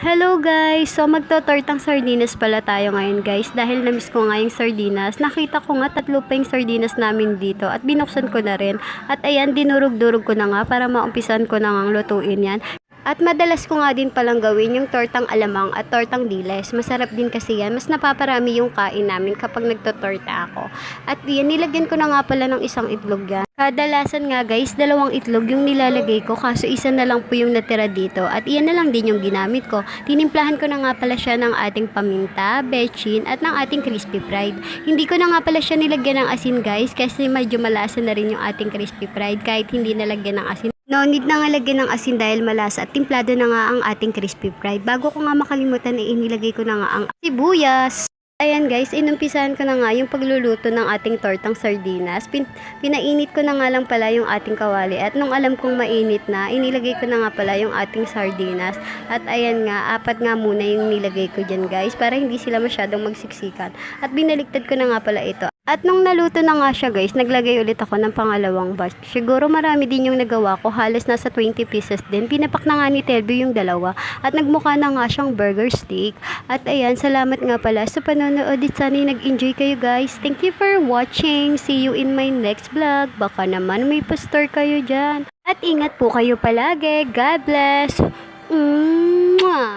Hello guys! So magto-tortang sardinas pala tayo ngayon guys dahil na-miss ko nga yung sardinas. Nakita ko nga tatlo pa yung sardinas namin dito at binuksan ko na rin. At ayan, dinurog-durog ko na nga para maumpisan ko na nga lutuin yan. At madalas ko nga din palang gawin yung tortang alamang at tortang diles. Masarap din kasi yan. Mas napaparami yung kain namin kapag nagtotorta ako. At yan, nilagyan ko na nga pala ng isang itlog yan. Kadalasan nga guys, 2 itlog yung nilalagay ko kaso isa na lang po yung natira dito. At iyan na lang din yung ginamit ko. Tinimplahan ko na nga pala siya ng ating paminta, bechin at ng ating crispy fried. Hindi ko na nga pala siya nilagyan ng asin guys kasi medyo malasa na rin yung ating crispy fried kahit hindi nalagyan ng asin. No need na nga lagyan ng asin dahil malasa at timplado na nga ang ating crispy fried. Bago ko nga makalimutan ay inilagay ko na nga ang sibuyas. Ayan guys, inumpisahan ko na nga yung pagluluto ng ating tortang sardinas. Pinainit ko na nga lang pala yung ating kawali at nung alam kong mainit na, inilagay ko na nga pala yung ating sardinas. At ayan nga, 4 nga muna yung nilagay ko dyan guys para hindi sila masyadong magsiksikan. At binaliktad ko na nga pala ito. At nung naluto na nga siya guys, naglagay ulit ako ng pangalawang batch. Siguro marami din yung nagawa ko, halos nasa 20 pieces din. Pinapak na nga ni Telby yung dalawa at nagmukha na nga siyang burger steak. At ayan, salamat nga pala sa panonood. Sana'y nag-enjoy kayo guys. Thank you for watching. See you in my next vlog. Baka naman may pastor kayo dyan. At ingat po kayo palagi. God bless. Mwah!